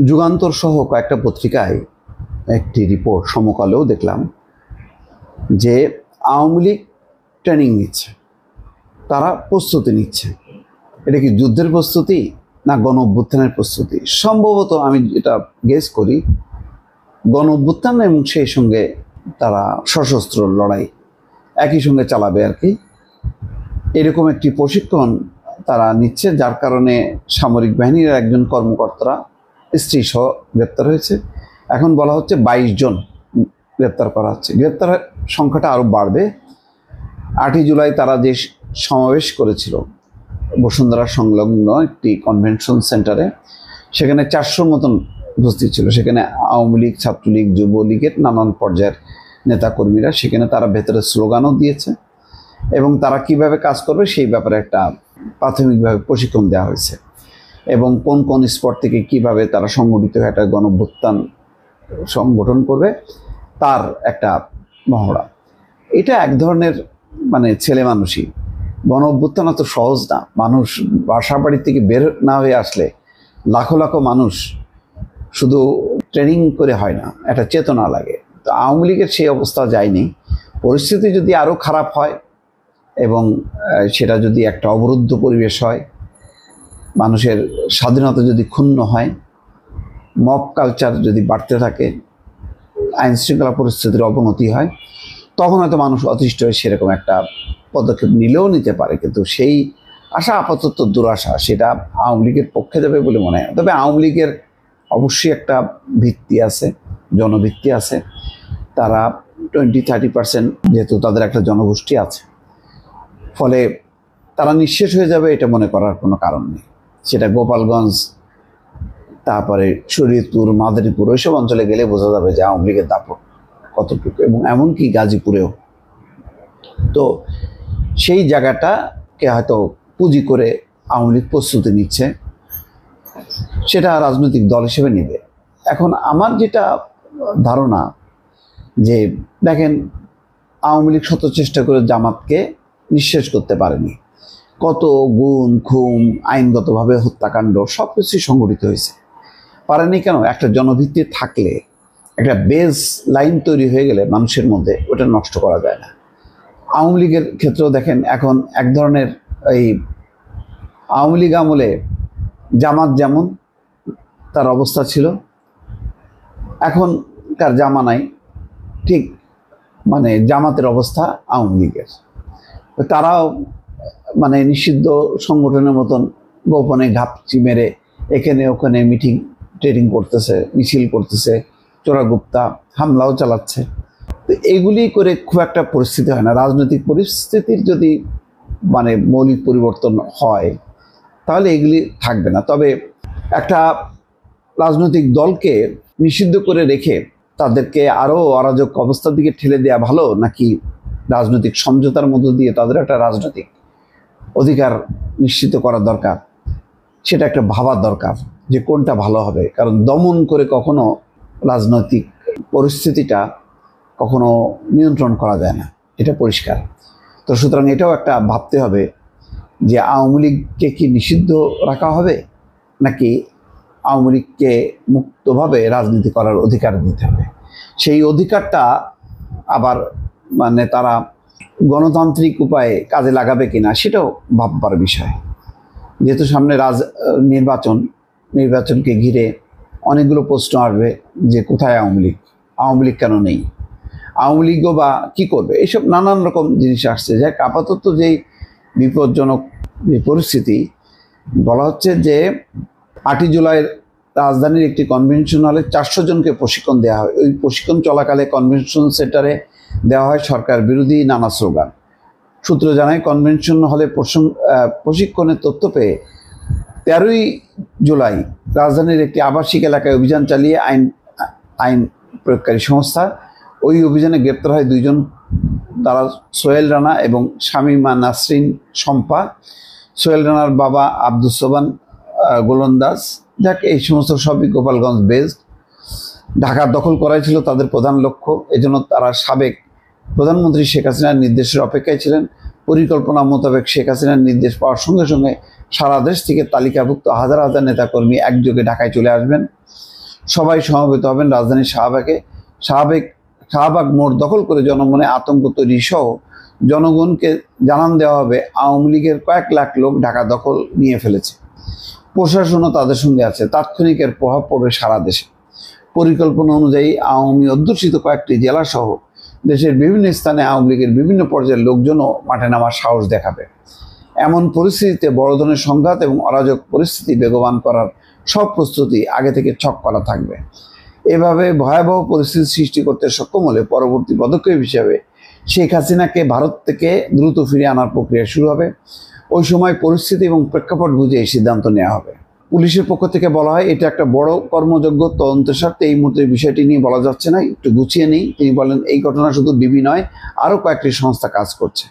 যুগান্তর সহ কয়েকটা পত্রিকায় একটি রিপোর্ট সমকালেও দেখলাম যে আওয়ামী লীগ ট্রেনিং নিচ্ছে, তারা প্রস্তুতি নিচ্ছে। এটা কি যুদ্ধের প্রস্তুতি না গণ অভ্যুত্থানের প্রস্তুতি? সম্ভবত আমি যেটা গেস করি গণ অভ্যুত্থান, এবং সেই সঙ্গে তারা সশস্ত্র লড়াই একই সঙ্গে চালাবে আর কি। এরকম একটি প্রশিক্ষণ তারা নিচ্ছে, যার কারণে সামরিক বাহিনীর একজন কর্মকর্তারা স্ত্রী সহ গ্রেপ্তার হয়েছে। এখন বলা হচ্ছে 22 জন গ্রেপ্তার করা হচ্ছে। গ্রেপ্তারের সংখ্যাটা আরও বাড়বে। 8ই জুলাই তারা যে সমাবেশ করেছিল বসুন্ধরা সংলগ্ন একটি কনভেনশন সেন্টারে, সেখানে 400 মতন উপস্থিত ছিল। সেখানে আওয়ামী লীগ, ছাত্রলীগ, যুবলীগের নানান পর্যায়ের নেতাকর্মীরা, সেখানে তারা ভেতরে স্লোগানও দিয়েছে এবং তারা কিভাবে কাজ করবে সেই ব্যাপারে একটা প্রাথমিকভাবে প্রশিক্ষণ দেওয়া হয়েছে, এবং কোন কোন স্পট থেকে কিভাবে তারা সংগঠিত হয়ে একটা গণঅভ্যুত্থান সংগঠন করবে তার একটা মহড়া। এটা এক ধরনের ছেলে মানুষই। গণঅভ্যুত্থান অত সহজ না। মানুষ বাসা বাড়ি থেকে বের না হয়ে আসলে লাখো লাখো মানুষ শুধু ট্রেনিং করে হয় না, একটা চেতনা লাগে। তো আওয়ামী লীগের সেই অবস্থা যায়নি। পরিস্থিতি যদি আরও খারাপ হয় এবং সেটা যদি একটা অবরুদ্ধ পরিবেশ হয়, মানুষের স্বাধীনতা যদি ক্ষুণ্ণ হয়, মব কালচার যদি বাড়তে থাকে, আইন শৃঙ্খলা পরিস্থিতির অবনতি হয়, তখন হয়তো মানুষ অতিষ্ঠ হয়ে সেরকম একটা পদক্ষেপ নিলেও নিতে পারে। কিন্তু সেই আশা আপাতত দুরাশা, সেটা আওয়ামী লীগের পক্ষে যাবে বলে মনে হয়। তবে আওয়ামী লীগের অবশ্যই একটা ভিত্তি আছে, জনভিত্তি আছে। তারা 20-30% যেহেতু তাদের একটা জনগোষ্ঠী আছে, ফলে তারা নিঃশেষ হয়ে যাবে এটা মনে করার কোনো কারণ নেই। সেটা গোপালগঞ্জ, তারপরে শরীয়তপুর, মাদারীপুর, ওইসব অঞ্চলে গেলে বোঝা যাবে যে আওয়ামী লীগের দাপট কতটুকু, এবং এমনকি গাজীপুরেও। তো সেই জায়গাটাকে হয়তো পুঁজি করে আওয়ামী লীগ প্রস্তুতি নিচ্ছে, সেটা রাজনৈতিক দল হিসেবে নেবে। এখন আমার যেটা ধারণা যে দেখেন, আওয়ামী লীগ শত চেষ্টা করে জামাতকে নিঃশেষ করতে পারেনি। কত গুম, খুন, আইনগতভাবে হত্যাকাণ্ড সব কিছুই সংঘটিত হয়েছে। পারেনি কেন? একটা জনভিত্তি থাকলে, একটা বেস লাইন তৈরি হয়ে গেলে মানুষের মধ্যে ওটা নষ্ট করা যায় না। আওয়ামী লীগের ক্ষেত্রেও দেখেন, এখন এক ধরনের এই আওয়ামী লীগ আমলে জামাত যেমন তার অবস্থা ছিল, এখনকার জামানায় ঠিক জামাতের অবস্থা আওয়ামী লীগের। তারাও নিষিদ্ধ সংগঠনের মতন গোপনে ঘাপচি মেরে এখানে ওখানে মিটিং ট্রেডিং করতেছে, মিছিল করতেছে, চোরাগুপ্তা হামলাও চালাচ্ছে। তো এগুলি করে খুব একটা পরিস্থিতি হয় না। রাজনৈতিক পরিস্থিতির যদি মৌলিক পরিবর্তন হয় তাহলে এগুলি থাকবে না। তবে একটা রাজনৈতিক দলকে নিষিদ্ধ করে রেখে তাদেরকে আরও অরাজক অবস্থার দিকে ঠেলে দেওয়া ভালো, নাকি রাজনৈতিক সমঝোতার মধ্য দিয়ে তাদের একটা রাজনৈতিক অধিকার নিশ্চিত করা দরকার, সেটা একটা ভাবার দরকার যে কোনটা ভালো হবে। কারণ দমন করে কখনো রাজনৈতিক পরিস্থিতিটা কখনো নিয়ন্ত্রণ করা যায় না, এটা পরিষ্কার। তো সুতরাং এটাও একটা ভাবতে হবে যে আওয়ামী লীগকে কি নিষিদ্ধ রাখা হবে, নাকি আওয়ামী লীগকে মুক্তভাবে রাজনীতি করার অধিকার দিতে হবে। সেই অধিকারটা আবার তারা গণতান্ত্রিক উপায়ে কাজে লাগাবে কিনা সেটাও ভাববার বিষয়। যেহেতু সামনে নির্বাচনকে ঘিরে অনেকগুলো প্রশ্ন আসবে যে কোথায় আওয়ামী লীগ কেন নেই, আওয়ামী লীগও বা কী করবে, এইসব নানান রকম জিনিস আসছে। যাই আপাতত যেই বিপজ্জনক যে পরিস্থিতি, বলা হচ্ছে যে 8ই জুলাইয়ের রাজধানীর একটি কনভেনশন হলে 400 জনকে প্রশিক্ষণ দেওয়া হয়। ওই প্রশিক্ষণ চলাকালে কনভেনশন সেন্টারে দেওয়া হয় সরকার বিরোধী নানা স্লোগান। সূত্র জানায়, কনভেনশন হলে প্রশিক্ষণের তথ্য পেয়ে 13ই জুলাই রাজধানীর একটি আবাসিক এলাকায় অভিযান চালিয়ে আইন প্রয়োগকারী সংস্থা, ওই অভিযানে গ্রেপ্তার হয় 2 জন। তারা সোহেল রানা এবং শামীমা নাসরিন শম্পা। সোহেল রানার বাবা আব্দুস সোবান গোলন্দাজ। যাক, এই সমস্ত সবই গোপালগঞ্জ বেসড। ঢাকা দখল করাই ছিল তাদের প্রধান লক্ষ্য। এজন্য তারা সাবেক প্রধানমন্ত্রী শেখ হাসিনার নির্দেশের অপেক্ষায় ছিলেন। পরিকল্পনা মোতাবেক শেখ হাসিনার নির্দেশ পাওয়ার সঙ্গে সঙ্গে সারা দেশ থেকে তালিকাভুক্ত হাজার হাজার নেতাকর্মী একযোগে ঢাকায় চলে আসবেন। সবাই সমবেত হবেন রাজধানীর শাহবাগ মোড় দখল করে জনমনে আতঙ্ক তৈরি সহ জনগণকে জানান দেওয়া হবে আওয়ামী লীগের কয়েক লাখ লোক ঢাকা দখল নিয়ে ফেলেছে। প্রশাসনও তাদের সঙ্গে আছে। তাৎক্ষণিক এর প্রভাব পড়বে সারা দেশে। পরিকল্পনা অনুযায়ী আওয়ামী অধ্যুষিত কয়েকটি জেলা সহ দেশের বিভিন্ন স্থানে আওয়ামী লীগের বিভিন্ন পর্যায়ের লোকজনও মাঠে নামার সাহস দেখাবে। এমন পরিস্থিতিতে বড় ধরনের সংঘাত এবং অরাজক পরিস্থিতি বেগবান করার সব প্রস্তুতি আগে থেকে ছক করা থাকবে। এভাবে ভয়াবহ পরিস্থিতি সৃষ্টি করতে সক্ষম হলে পরবর্তী পদক্ষেপ হিসেবে শেখ হাসিনাকে ভারত থেকে দ্রুত ফিরিয়ে আনার প্রক্রিয়া শুরু হবে। ওই সময় পরিস্থিতি এবং প্রেক্ষাপট বুঝে এই সিদ্ধান্ত নেওয়া হবে। পুলিশের পক্ষ থেকে বলা হয় এটা একটা বড় কর্মযোগ্য তদন্তের স্বার্থে এই মুহূর্তে বিষয়টি নিয়ে বলা যাচ্ছে না, একটু গুছিয়ে নেই। তিনি বলেন এই ঘটনা শুধু ডিবি নয়, আরও কয়েকটি সংস্থা কাজ করছে।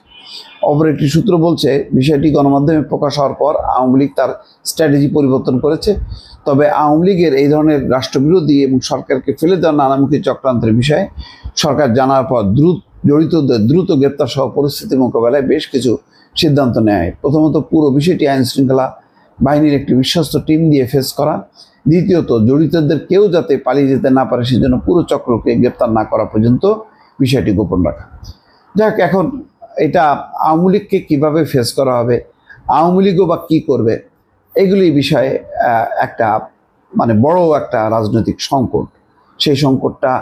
অপর একটি সূত্র বলছে বিষয়টি গণমাধ্যমে প্রকাশ হওয়ার পর আওয়ামী লীগ তার স্ট্র্যাটেজি পরিবর্তন করেছে। তবে আওয়ামী লীগের এই ধরনের রাষ্ট্রবিরোধী এবং সরকারকে ফেলে দেওয়ার নানামুখী চক্রান্তের বিষয়ে সরকার জানার পর জড়িতদের দ্রুত গ্রেপ্তার সহ পরিস্থিতি মোকাবেলায় বেশ কিছু সিদ্ধান্ত নেয়। প্রথমত, পুরো বিষয়টি আইন শৃঙ্খলা বাহিনীর একটি বিশ্বস্ত টিম দিয়ে ফেস করা। দ্বিতীয়ত, জড়িতদের কেউ যাতে পালিয়ে যেতে না পারে সেজন্য পুরো চক্রকে গ্রেপ্তার না করা পর্যন্ত বিষয়টি গোপন রাখা। যাক, এখন এটা আওয়ামী লীগকে কীভাবে ফেস করা হবে, আওয়ামী লীগও বা কী করবে, এগুলি বিষয়ে একটা বড় একটা রাজনৈতিক সংকট। সেই সংকটটা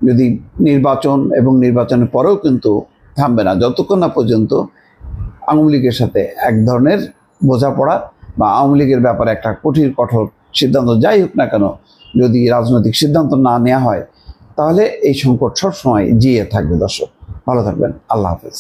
যদি নির্বাচন এবং নির্বাচনের পরেও কিন্তু থামবে না, যতক্ষণ না পর্যন্ত আওয়ামী লীগের সাথে এক ধরনের বোঝাপড়া বা আওয়ামী লীগের ব্যাপারে একটা কঠোর সিদ্ধান্ত যাই হোক না কেন, যদি রাজনৈতিক সিদ্ধান্ত না নেওয়া হয় তাহলে এই সংকট সবসময় জিয়ে থাকবে। দর্শক, ভালো থাকবেন। আল্লাহ হাফেজ।